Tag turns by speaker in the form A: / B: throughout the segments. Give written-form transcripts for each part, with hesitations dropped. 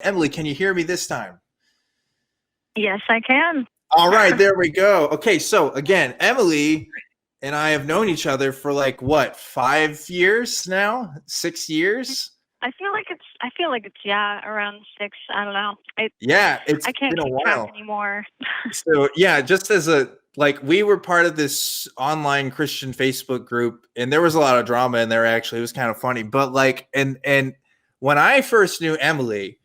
A: Emily, can you hear me this time?
B: Yes, I can.
A: All right, there we go. Okay, so again, Emily and I have known each other for like what, 5 years now? 6 years?
B: I feel like it's yeah, around six. I don't know.
A: Yeah, it's
B: I can't
A: been a
B: keep track
A: while.
B: anymore.
A: So yeah, just as a like we were part of this online Christian Facebook group, and there was a lot of drama in there actually. It was kind of funny. But like and when I first knew Emily,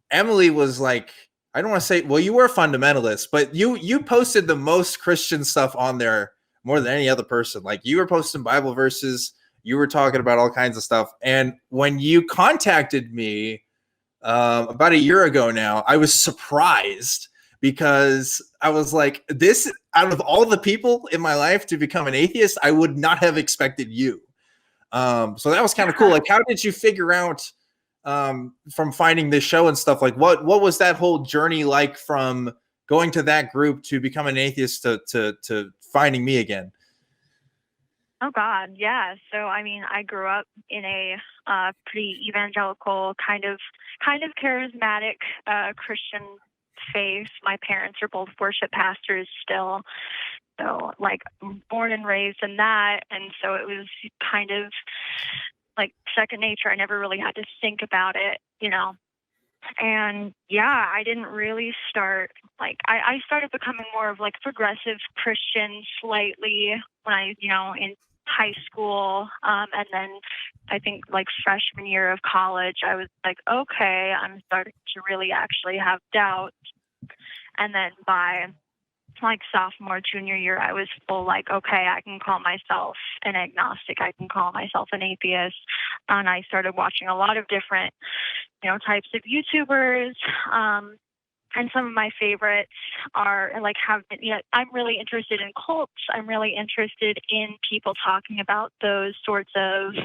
A: Emily was like, I don't want to say, well, you were a fundamentalist, but you posted the most Christian stuff on there more than any other person. Like you were posting Bible verses, you were talking about all kinds of stuff. And when you contacted me about a year ago now, I was surprised because I was like, this out of all the people in my life to become an atheist, I would not have expected you. So that was kind of cool. Like, how did you figure out from finding this show and stuff? Like, what was that whole journey like from going to that group to becoming an atheist to finding me again?
B: Oh God, yeah. So I mean, I grew up in a pretty evangelical, kind of charismatic Christian faith. My parents are both worship pastors still, so like born and raised in that, and so it was kind of like second nature. I never really had to think about it. And yeah, I didn't really start I started becoming more of like progressive Christian slightly when in high school. And then I think like freshman year of college, I was like, okay, I'm starting to really actually have doubts. And then by like sophomore, junior year, I was full like, okay, I can call myself an agnostic. I can call myself an atheist. And I started watching a lot of different types of YouTubers. And some of my favorites are like have been, I'm really interested in cults. I'm really interested in people talking about those sorts of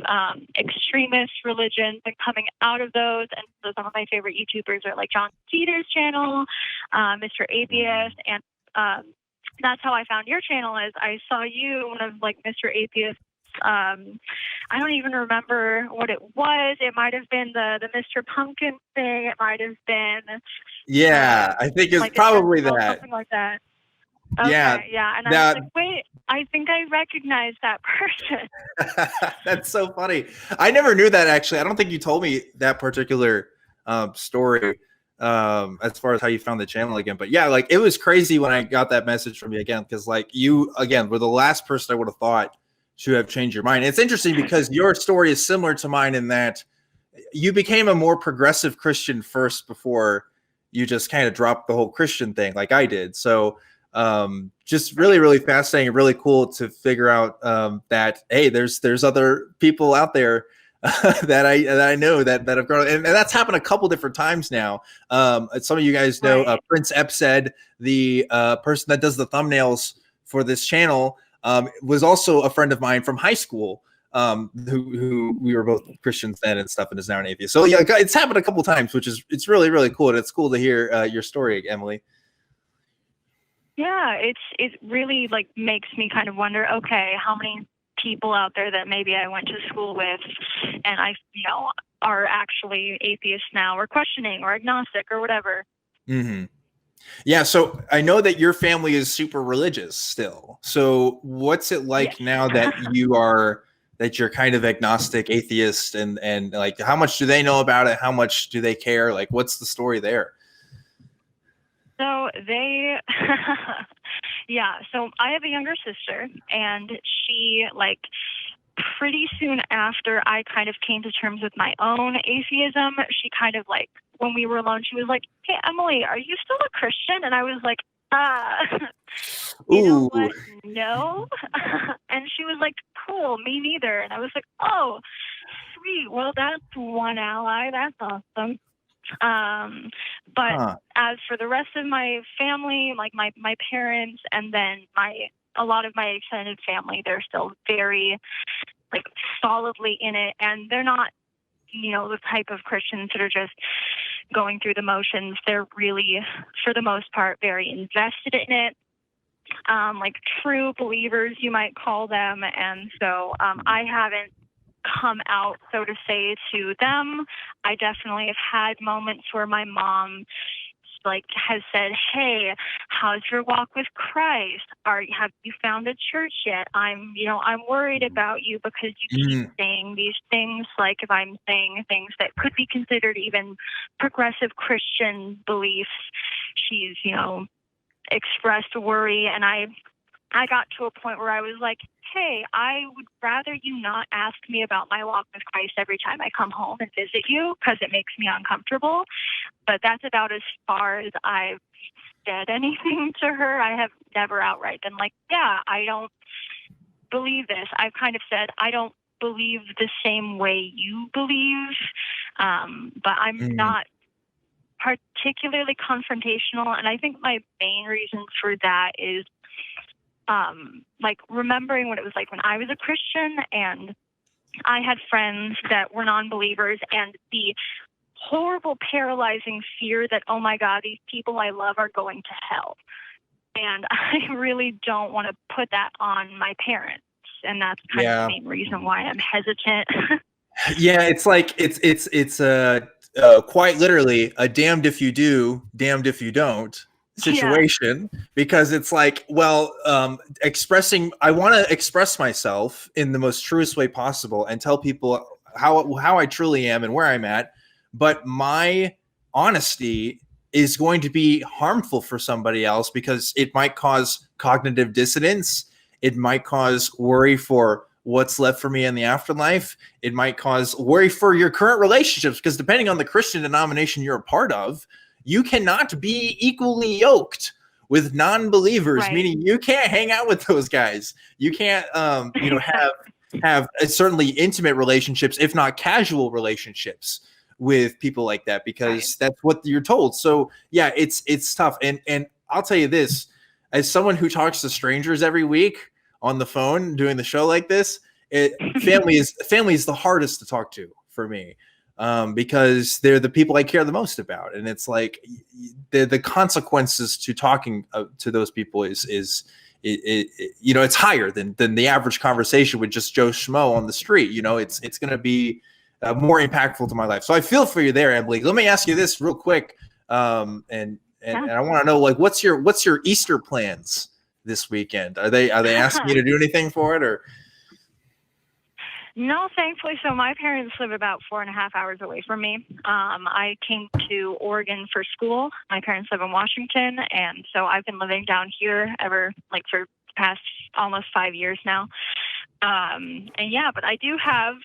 B: extremist religions and coming out of those. And so some of my favorite YouTubers are like John Cedars channel, Mr. Atheist, and that's how I found your channel. Is I saw you one of like Mr. Atheist. I don't even remember what it was. It might have been the Mr. Pumpkin thing. It might have been
A: Yeah, I think it's
B: like a
A: probably
B: sentinel,
A: that.
B: something like that.
A: Yeah,
B: Okay, yeah. And I was
A: that
B: like, wait, I think I recognize that person.
A: that's so funny. I never knew that actually. I don't think you told me that particular story as far as how you found the channel again. But yeah, like it was crazy when I got that message from you again because like you again were the last person I would have thought to have changed your mind. It's interesting because your story is similar to mine in that you became a more progressive Christian first before you just kind of dropped the whole Christian thing like I did. So just really, really fascinating, really cool to figure out that hey, there's other people out there that I know that have grown, and that's happened a couple different times now. Some of you guys know
B: Right.
A: Prince Epsed, the person that does the thumbnails for this channel, was also a friend of mine from high school. Who we were both Christians then and stuff, and is now an atheist. So yeah, it's happened a couple times, which is it's really really cool. And it's cool to hear your story, Emily.
B: Yeah, it really like makes me kind of wonder, okay, how many people out there that maybe I went to school with and are actually atheists now or questioning or agnostic or whatever.
A: Mm-hmm. Yeah, so I know that your family is super religious still. So what's it
B: Yes.
A: like now that you're kind of agnostic, atheist, and like how much do they know about it? How much do they care? Like what's the story there?
B: So they, yeah. So I have a younger sister, and she like pretty soon after I kind of came to terms with my own atheism, she kind of like when we were alone, she was like, "Hey Emily, are you still a Christian?" And I was like, you know
A: Ooh,
B: what? No. And she was like, "Cool, me neither." And I was like, "Oh, sweet. Well, that's one ally. That's awesome." Um, but
A: huh.
B: as for the rest of my family, like my parents, and then a lot of my extended family, they're still very like solidly in it, and they're not the type of Christians that are just going through the motions. They're really, for the most part, very invested in it. Like true believers, you might call them. And so I haven't come out, so to say, to them. I definitely have had moments where my mom has said, "Hey, how's your walk with Christ? Have you found a church yet? I'm worried about you because you keep saying these things." Like if I'm saying things that could be considered even progressive Christian beliefs, she's, expressed worry. And I got to a point where I was like, "Hey, I would rather you not ask me about my walk with Christ every time I come home and visit you because it makes me uncomfortable." But that's about as far as I've said anything to her. I have never outright been like, "Yeah, I don't believe this." I've kind of said, "I don't believe the same way you believe," but I'm not particularly confrontational. And I think my main reason for that is remembering what it was like when I was a Christian and I had friends that were non-believers, and the horrible, paralyzing fear that, oh my God, these people I love are going to hell. And I really don't want to put that on my parents. And that's kind of the main reason why I'm hesitant.
A: Yeah, it's like it's quite literally a damned if you do, damned if you don't situation, because it's like, well, I want to express myself in the most truest way possible and tell people how I truly am and where I'm at, but my honesty is going to be harmful for somebody else because it might cause cognitive dissonance. It might cause worry for what's left for me in the afterlife. It might cause worry for your current relationships, because depending on the Christian denomination you're a part of, you cannot be equally yoked with non-believers, meaning you can't hang out with those guys. You can't, have certainly intimate relationships, if not casual relationships, with people like that, because that's what you're told. So yeah, it's tough. And I'll tell you this, as someone who talks to strangers every week on the phone doing the show like this, family is the hardest to talk to for me, because they're the people I care the most about. And it's like the consequences to talking to those people is it's higher than the average conversation with just Joe Schmo on the street. It's going to be more impactful to my life. So I feel for you there, Emily. Let me ask you this real quick. And I want to know, like, what's your Easter plans this weekend? Are they asking you to do anything for it, or?
B: No, thankfully. So my parents live about 4.5 hours away from me. I came to Oregon for school. My parents live in Washington, and so I've been living down here for the past almost 5 years now. But I do have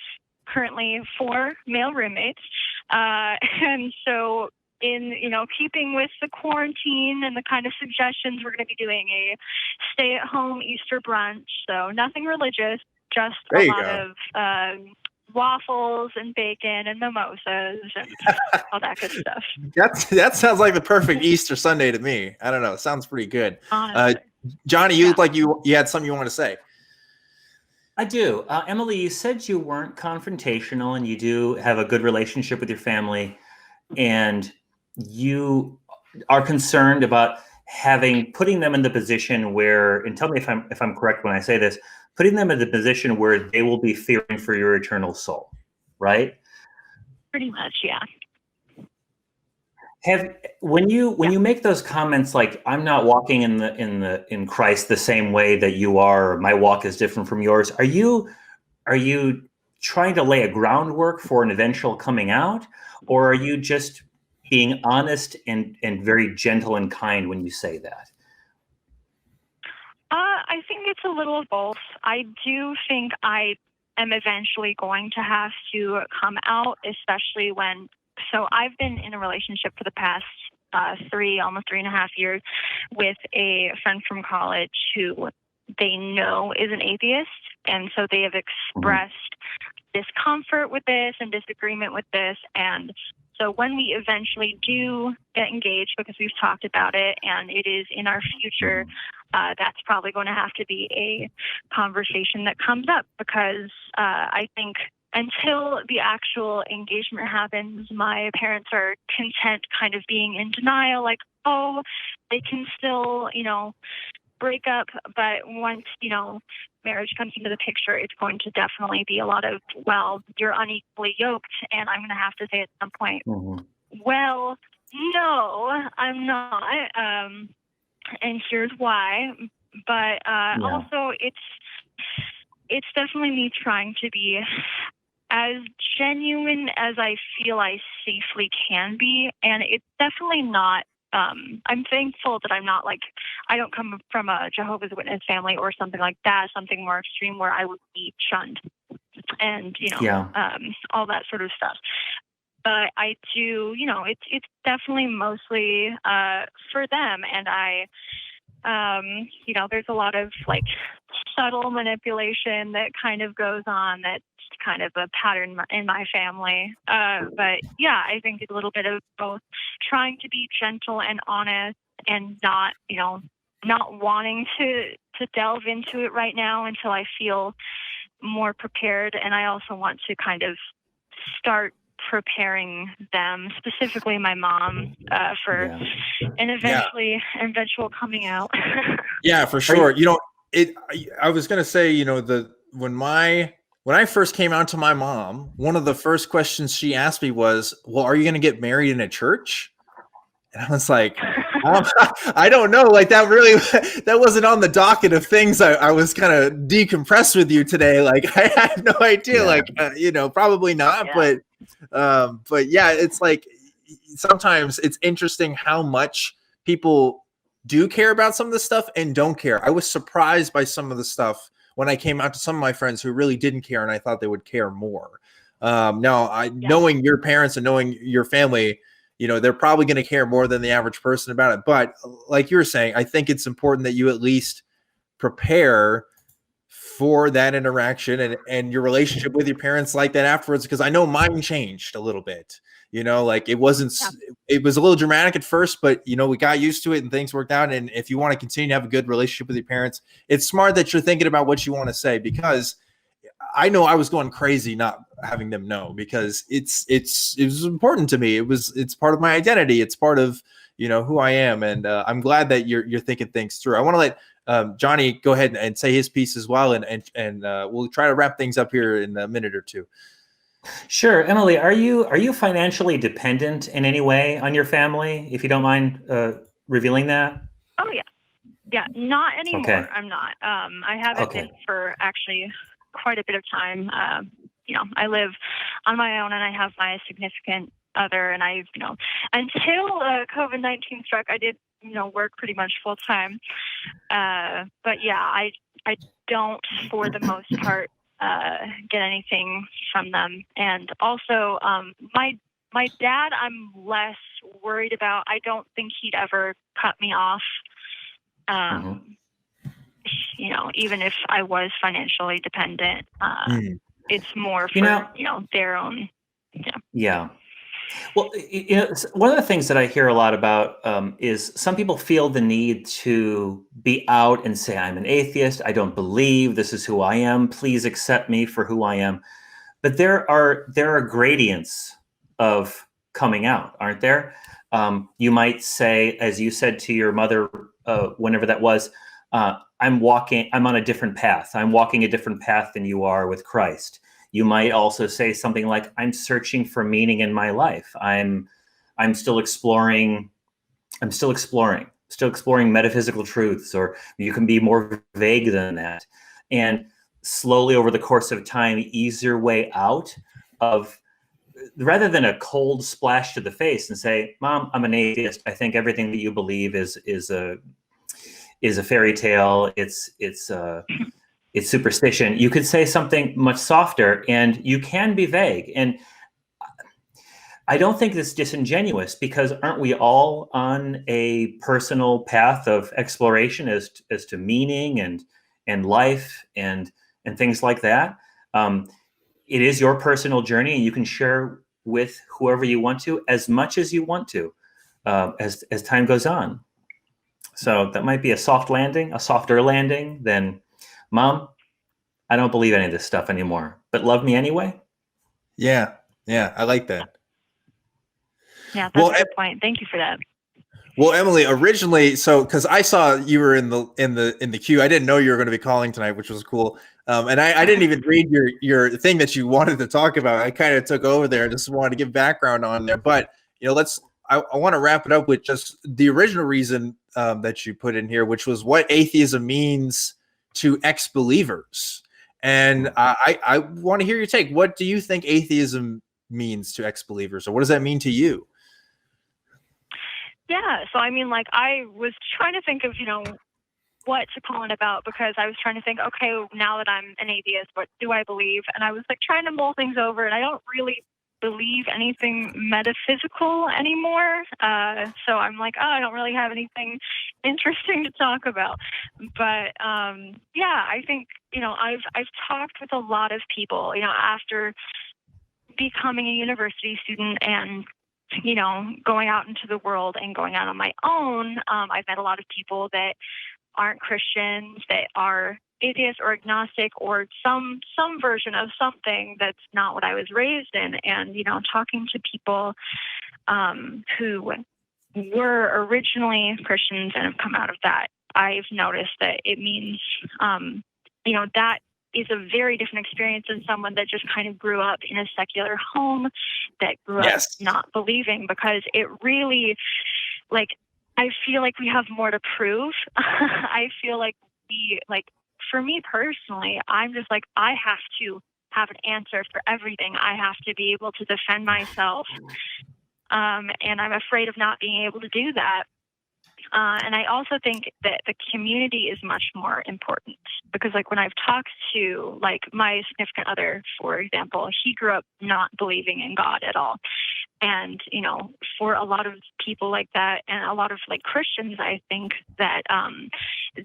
B: currently 4 male roommates, and so in keeping with the quarantine and the kind of suggestions, we're going to be doing a stay-at-home Easter brunch. So nothing religious, just a lot of waffles and bacon and mimosas and all that good stuff.
A: That sounds like the perfect Easter Sunday to me. I don't know. It sounds pretty good. Johnny, you look like you had something you want to say.
C: I do. Emily, you said you weren't confrontational and you do have a good relationship with your family, and you are concerned about putting them in the position where, and tell me if I'm correct when I say this, putting them in the position where they will be fearing for your eternal soul, right?
B: Pretty much, yeah.
C: When you make those comments like, I'm not walking in Christ the same way that you are, or my walk is different from yours, are you trying to lay a groundwork for an eventual coming out, or are you just being honest and very gentle and kind when you say that?
B: I think it's a little of both. I do think I am eventually going to have to come out, especially so I've been in a relationship for the past almost 3.5 years with a friend from college who they know is an atheist. And so they have expressed discomfort with this and disagreement with this. And so when we eventually do get engaged, because we've talked about it and it is in our future, that's probably going to have to be a conversation that comes up, because I think until the actual engagement happens, my parents are content kind of being in denial, like, oh, they can still, break up. But once, marriage comes into the picture, it's going to definitely be a lot of, well, you're unequally yoked. And I'm going to have to say at some point, well, no, I'm not. And here's why. But also, it's definitely me trying to be as genuine as I feel I safely can be. And it's definitely not, I'm thankful that I'm not like, I don't come from a Jehovah's Witness family or something like that, something more extreme where I would be shunned and, all that sort of stuff. But I do, it's definitely mostly for them. And there's a lot of like subtle manipulation that kind of goes on that's kind of a pattern in my family. But yeah, I think it's a little bit of both trying to be gentle and honest and not wanting to delve into it right now until I feel more prepared. And I also want to kind of start preparing them, specifically my mom, for an eventual coming out.
A: Yeah, for sure. I was going to say, when I first came out to my mom, one of the first questions she asked me was, well, are you going to get married in a church? And I was like, I don't know. Like that wasn't on the docket of things. I was kind of decompressed with you today. Like I had no idea, probably not, but yeah, it's like, sometimes it's interesting how much people do care about some of the stuff and don't care. I was surprised by some of the stuff when I came out to some of my friends who really didn't care, and I thought they would care more. Knowing your parents and knowing your family, they're probably going to care more than the average person about it. But like you were saying, I think it's important that you at least prepare for that interaction and your relationship with your parents like that afterwards. Because I know mine changed a little bit. It was a little dramatic at first, but we got used to it and things worked out. And if you want to continue to have a good relationship with your parents, it's smart that you're thinking about what you want to say, because I know I was going crazy not having them know, because it was important to me. It's part of my identity. It's part of, who I am. And I'm glad that you're thinking things through. I want to let Johnny go ahead and say his piece as well. And we'll try to wrap things up here in a minute or two.
C: Sure. Emily, are you financially dependent in any way on your family, if you don't mind revealing that?
B: Oh, yeah. Yeah, not anymore.
C: Okay.
B: I'm not. I haven't been for actually quite a bit of time. I live on my own and I have my significant other, and I, until COVID-19 struck, I did, work pretty much full time. But yeah, I don't, for the most part, get anything from them. And also, my dad, I'm less worried about. I don't think he'd ever cut me off. Even if I was financially dependent, it's more for, their own.
C: Yeah. Well, one of the things that I hear a lot about is some people feel the need to be out and say, I'm an atheist. I don't believe, this is who I am. Please accept me for who I am. But there are gradients of coming out, aren't there? You might say, as you said to your mother, whenever that was, I'm on a different path. I'm walking a different path than you are with Christ. You might also say something like, I'm searching for meaning in my life. I'm still exploring metaphysical truths, or you can be more vague than that. And slowly over the course of time, ease your way out of, rather than a cold splash to the face and say, Mom, I'm an atheist. I think everything that you believe is a fairy tale. It's superstition. You could say something much softer, and you can be vague. And I don't think it's disingenuous, because aren't we all on a personal path of exploration as to meaning and life and things like that? It is your personal journey, and you can share with whoever you want to, as much as you want to, as time goes on. So that might be a softer landing than, Mom, I don't believe any of this stuff anymore, but love me anyway.
A: Yeah. I like that.
B: Yeah, that's a good point. Thank you for that.
A: Well, Emily, originally, so because I saw you were in the queue, I didn't know you were going to be calling tonight, which was cool. And I didn't even read your thing that you wanted to talk about. I kind of took over there. Just wanted to give background on there, but I want to wrap it up with just the original reason that you put in here, which was what atheism means to ex-believers. And I want to hear your take. What do you think atheism means to ex-believers, or what does that mean to you?
B: Yeah, so I mean, like, I was trying to think of, what to call it about, because I was trying to think, okay, now that I'm an atheist, what do I believe? And I was like trying to mull things over, and I don't really believe anything metaphysical anymore. So I'm like, oh, I don't really have anything interesting to talk about. But yeah, I think, I've talked with a lot of people, after becoming a university student and going out into the world and going out on my own. I've met a lot of people that aren't Christians, that are atheist or agnostic or some version of something that's not what I was raised in. And, talking to people who were originally Christians and have come out of that, I've noticed that it means, that is a very different experience than someone that just kind of grew up in a secular home, that grew up not believing, because it really, I feel like we have more to prove. I feel like for me personally, I'm just like, I have to have an answer for everything. I have to be able to defend myself. And I'm afraid of not being able to do that. And I also think that the community is much more important, because when I've talked to my significant other, for example, he grew up not believing in God at all. And, for a lot of people like that, and a lot of Christians, I think that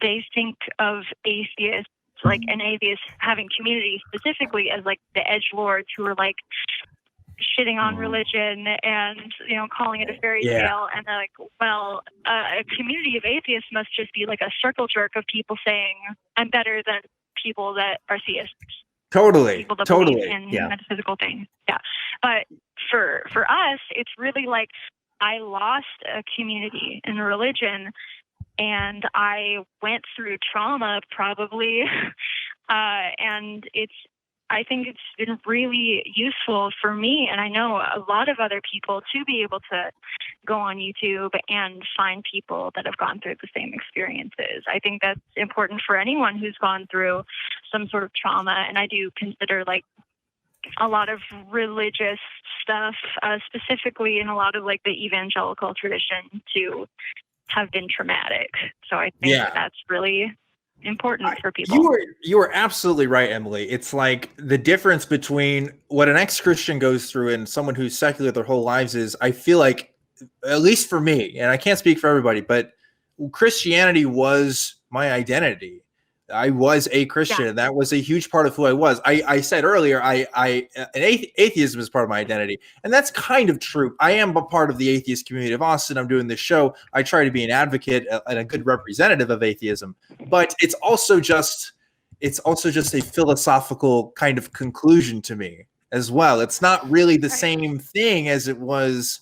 B: they think of atheists, an atheist having community specifically, as the edgelords who are shitting on religion and calling it a fairy tale, and they're like, well, a community of atheists must just be a circle jerk of people saying I'm better than people that are theists.
A: Totally,
B: people that
A: totally,
B: believe in metaphysical things. Yeah, but for us, it's really I lost a community in religion, and I went through trauma probably, and I think it's been really useful for me, and I know a lot of other people, to be able to go on YouTube and find people that have gone through the same experiences. I think that's important for anyone who's gone through some sort of trauma, and I do consider a lot of religious stuff, specifically in a lot of the evangelical tradition, to have been traumatic. So I think that's really important for people.
A: You were absolutely right, Emily. It's the difference between what an ex-Christian goes through and someone who's secular their whole lives is, I feel like, at least for me, and I can't speak for everybody, but Christianity was my identity. I was a Christian. And that was a huge part of who I was. I said earlier, atheism is part of my identity, and that's kind of true. I am a part of the atheist community of Austin. I'm doing this show. I try to be an advocate and a good representative of atheism, but it's also just a philosophical kind of conclusion to me as well. It's not really the same thing as it was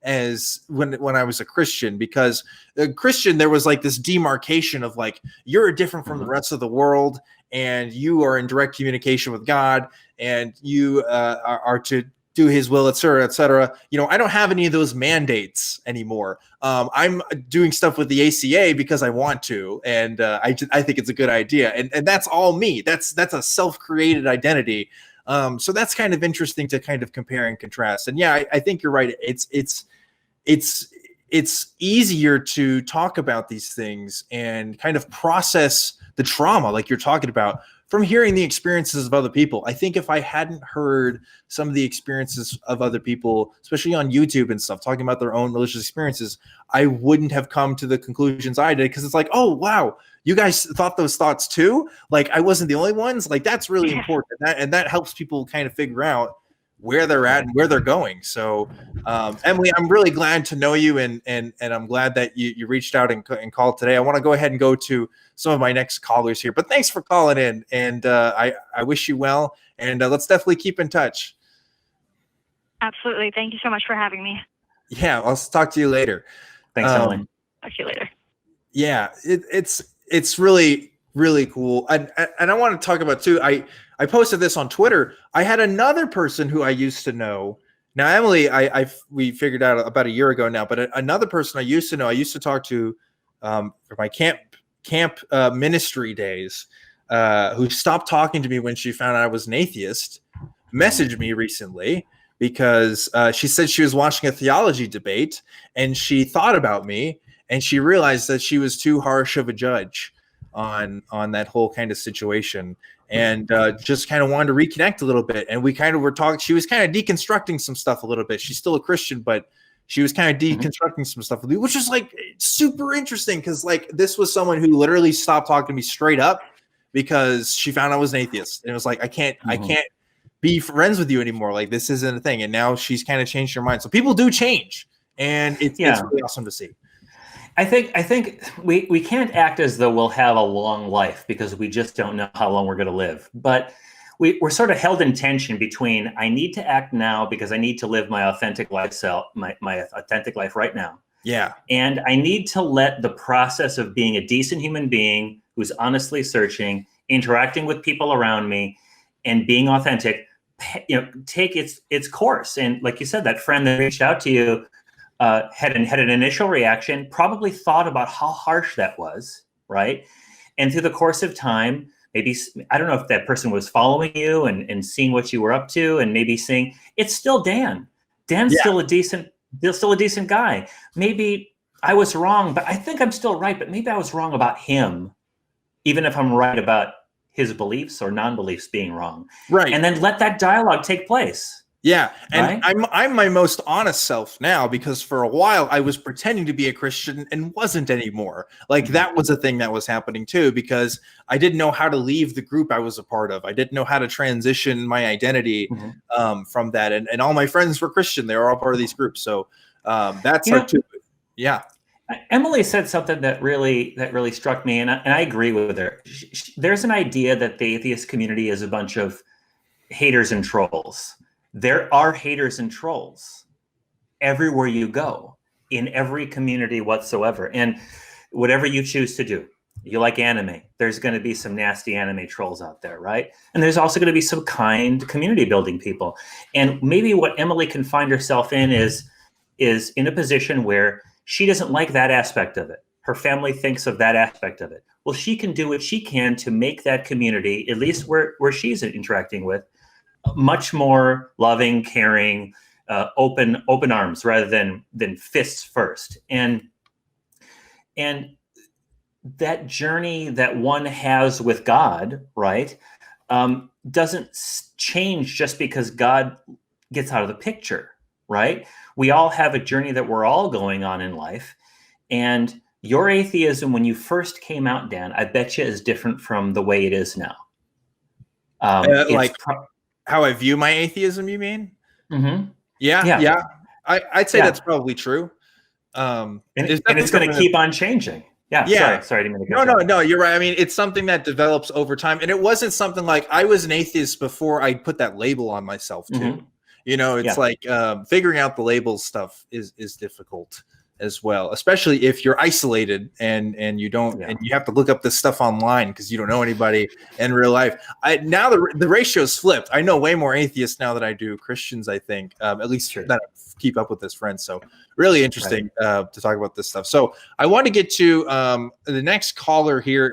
A: as when I was a Christian, because a Christian, there was this demarcation of you're different from the rest of the world, and you are in direct communication with God, and you are to do his will, et cetera, et cetera. I don't have any of those mandates anymore. I'm doing stuff with the ACA because I want to, and I think it's a good idea, and that's all me. That's a self-created identity. So that's kind of interesting to kind of compare and contrast. And yeah, I think you're right. It's easier to talk about these things and kind of process the trauma, like you're talking about, from hearing the experiences of other people. I think if I hadn't heard some of the experiences of other people, especially on YouTube and stuff, talking about their own religious experiences, I wouldn't have come to the conclusions I did, because it's oh, wow, you guys thought those thoughts too? I wasn't the only ones? That's really important. And that helps people kind of figure out where they're at and where they're going. So, Emily, I'm really glad to know you, and I'm glad that you reached out and called today. I want to go ahead and go to some of my next callers here, but thanks for calling in, and I wish you well, and let's definitely keep in touch.
B: Absolutely. Thank you so much for having me.
A: Yeah, I'll talk to you later.
C: Thanks, Emily.
B: Talk to you later.
A: Yeah, it's really, really cool. And I want to talk about too, I posted this on Twitter. I had another person who I used to know. Now, Emily, we figured out about a year ago now, but another person I used to know, I used to talk to for my camp ministry days, who stopped talking to me when she found out I was an atheist, messaged me recently because she said she was watching a theology debate and she thought about me and she realized that she was too harsh of a judge on that whole kind of situation, and just kind of wanted to reconnect a little bit. And we kind of were talking. She was kind of deconstructing some stuff a little bit. She's still a Christian, but she was kind of deconstructing some stuff with me, which is like super interesting because like this was someone who literally stopped talking to me straight up because she found I was an atheist, and it was like I can't be friends with you anymore. Like this isn't a thing, and now she's kind of changed her mind. So people do change, and it's really awesome to see.
C: I think we can't act as though we'll have a long life because we just don't know how long we're going to live. But we're sort of held in tension between I need to act now because I need to live my authentic lifestyle, my authentic life right now.
A: Yeah.
C: And I need to let the process of being a decent human being who's honestly searching, interacting with people around me, and being authentic, take its course. And like you said, that friend that reached out to you had an initial reaction, probably thought about how harsh that was, right? And through the course of time, maybe, I don't know if that person was following you and seeing what you were up to, and maybe saying, it's still Dan. Dan's still a decent guy. Maybe I was wrong, but I think I'm still right, but maybe I was wrong about him, even if I'm right about his beliefs or non-beliefs being wrong.
A: Right.
C: And then let that dialogue take place.
A: Yeah, and right? I'm my most honest self now because for a while I was pretending to be a Christian and wasn't anymore. Like that was a thing that was happening too because I didn't know how to leave the group I was a part of. I didn't know how to transition my identity from that. And all my friends were Christian. They were all part of these groups. So that's yeah.
C: Emily said something that really struck me, and I agree with her. There's an idea that the atheist community is a bunch of haters and trolls. There are haters and trolls everywhere you go, in every community whatsoever. And whatever you choose to do, you like anime, there's going to be some nasty anime trolls out there, right? And there's also going to be some kind community building people. And maybe what Emily can find herself in is in a position where she doesn't like that aspect of it. Her family thinks of that aspect of it. Well, she can do what she can to make that community, at least where she's interacting with, much more loving, caring, open arms rather than fists first. And that journey that one has with God, right, doesn't change just because God gets out of the picture, right? We all have a journey that we're all going on in life. And your atheism, when you first came out, Dan, I bet you is different from the way it is now.
A: How I view my atheism, you mean?
C: Mm-hmm.
A: Yeah. I'd say that's probably true.
C: And it's going to keep on changing. Yeah. Sorry.
A: No, you're right. I mean, it's something that develops over time. And it wasn't something like I was an atheist before I put that label on myself too. It's like figuring out the label stuff is difficult as well, especially if you're isolated and you don't and you have to look up this stuff online because you don't know anybody in real life. Now the ratio's flipped. I know way more atheists now than I do Christians, I think, at least that I keep up with as friends. So really interesting to talk about this stuff. So I want to get to the next caller here.